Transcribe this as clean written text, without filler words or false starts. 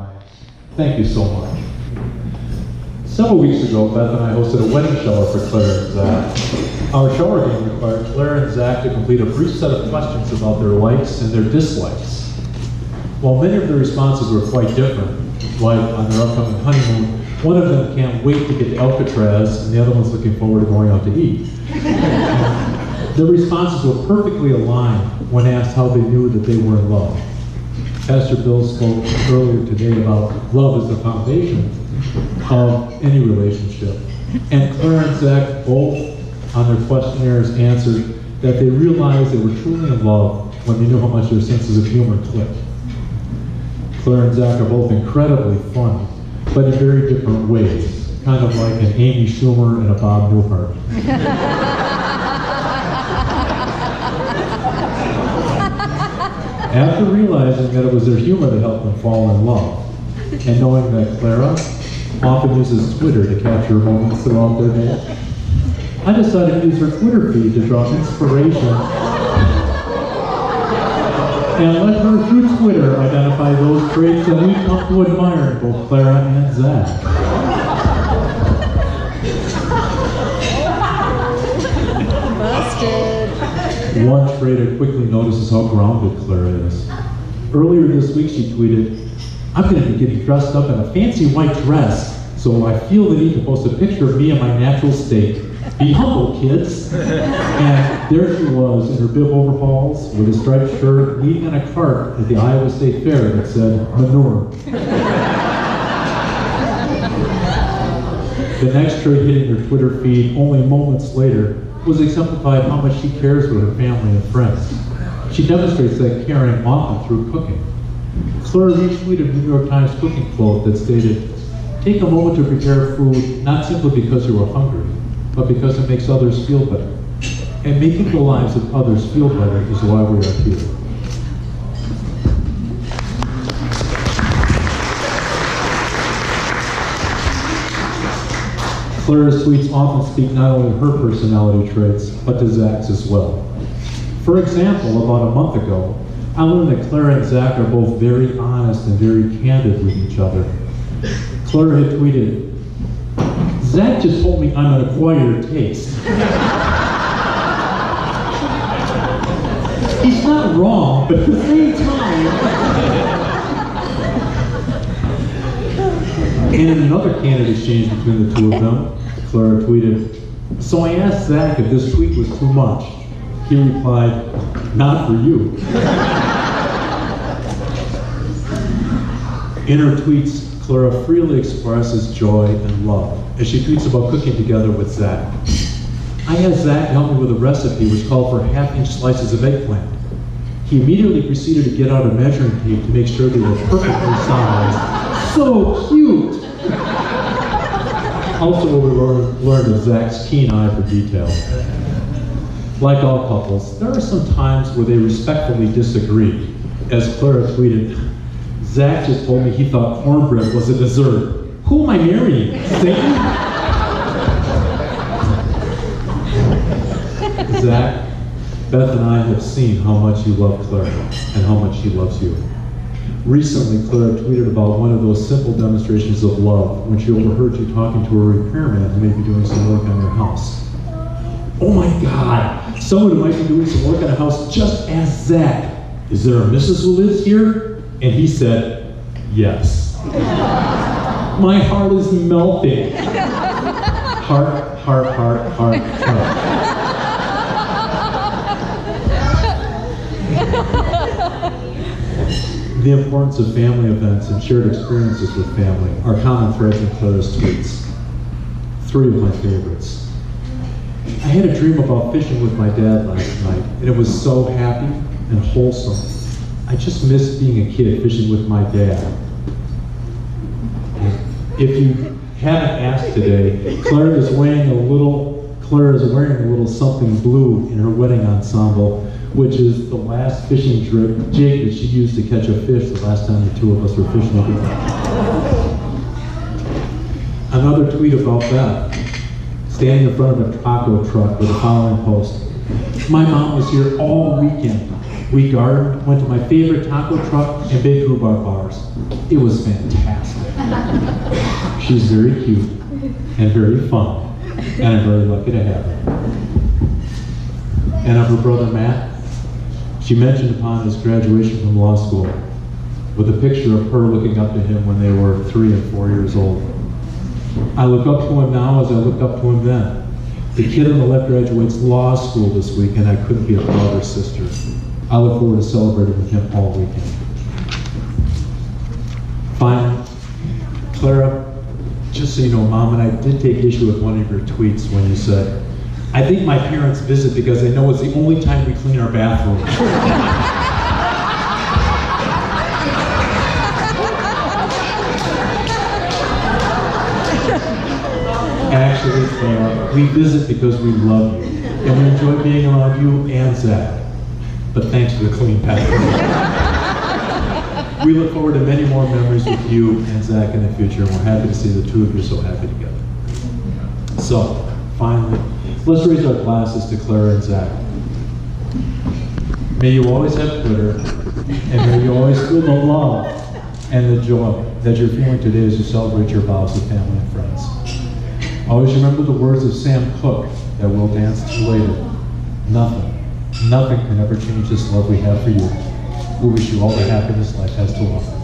Ryan. Thank you so much. Several weeks ago, Beth and I hosted a wedding shower for Claire and Zach. Our shower game required Claire and Zach to complete a brief set of questions about their likes and their dislikes. While many of their responses were quite different, like on their upcoming honeymoon, one of them can't wait to get to Alcatraz, and the other one's looking forward to going out to eat. Their responses were perfectly aligned when asked how they knew that they were in love. Pastor Bill spoke earlier today about love as the foundation of any relationship. And Claire and Zach both, on their questionnaires, answered that they realized they were truly in love when they knew how much their senses of humor clicked. Claire and Zach are both incredibly funny, but in very different ways, kind of like an Amy Schumer and a Bob Newhart. After realizing that it was their humor that helped them fall in love, and knowing that Clara often uses Twitter to capture moments throughout their day, I decided to use her Twitter feed to draw inspiration and let her, through Twitter, identify those traits that we've come to admire in both Clara and Zach. Busted. One trait I quickly noticed is how grounded Clara is. Earlier this week she tweeted, "I'm going to be getting dressed up in a fancy white dress, so I feel the need to post a picture of me in my natural state. Be humble, kids." And there she was in her bib overalls with a striped shirt, leaning on a cart at the Iowa State Fair that said manure. The next trait hitting her Twitter feed only moments later was exemplified how much she cares for her family and friends. She demonstrates that caring often through cooking. Clara retweeted a New York Times cooking quote that stated, "Take a moment to prepare food not simply because you are hungry, but because it makes others feel better. And making the lives of others feel better is why we are here." Clara's tweets often speak not only to her personality traits, but to Zach's as well. For example, about a month ago, I learned that Clara and Zach are both very honest and very candid with each other. Clara had tweeted, "Zach just told me I'm an acquired taste." He's not wrong, but at the same time. And in another candid exchange between the two of them, Clara tweeted, "So I asked Zach if this tweet was too much. He replied, 'Not for you.'" In her tweets, Clara freely expresses joy and love as she tweets about cooking together with Zach. "I had Zach help me with a recipe which called for half-inch slices of eggplant. He immediately proceeded to get out a measuring tape to make sure they were perfectly sized. So cute!" Also, we learned of Zach's keen eye for detail. Like all couples, there are some times where they respectfully disagree. As Clara tweeted, "Zach just told me he thought cornbread was a dessert. Who am I marrying? Satan?" Zach, Beth and I have seen how much you love Clara and how much she loves you. Recently, Clara tweeted about one of those simple demonstrations of love when she overheard you talking to a repairman who may be doing some work on your house. "Oh my God, someone who might be doing some work on a house just asked Zach, 'Is there a missus who lives here?' And he said, 'Yes.' My heart is melting." Heart, heart, heart, heart, heart. The importance of family events and shared experiences with family are common threads in Clara's tweets. Three of my favorites. "I had a dream about fishing with my dad last night, and it was so happy and wholesome. I just missed being a kid fishing with my dad." If you haven't asked today, Clara is wearing a little something blue in her wedding ensemble, which is the last fishing jig that she used to catch a fish the last time the two of us were fishing together. Another tweet about that, standing in front of a taco truck with the following post: "My mom was here all weekend. We gardened, went to my favorite taco truck, and baked rhubarb bars. It was fantastic. She's very cute and very fun, and I'm very lucky to have her. And of her brother Matt, she mentioned upon his graduation from law school with a picture of her looking up to him when they were 3 and 4 years old. I look up to him now as I looked up to him then. The kid on the left graduates law school this week, and I couldn't be a prouder sister. I look forward to celebrating with him all weekend. Finally, Clara, just so you know, Mom and I did take issue with one of your tweets when you said, "I think my parents visit because they know it's the only time we clean our bathroom." Actually, Clara, we visit because we love you, and we enjoy being around you and Zach. But thanks for the clean bathroom. We look forward to many more memories with you and Zach in the future, and we're happy to see the two of you so happy together. So, finally, let's raise our glasses to Clara and Zach. May you always have glitter, and may you always feel the love and the joy that you're feeling today as you celebrate your vows with family and friends. Always remember the words of Sam Cooke that we'll dance to later. Nothing can ever change this love we have for you. We wish you all the happiness life has to offer.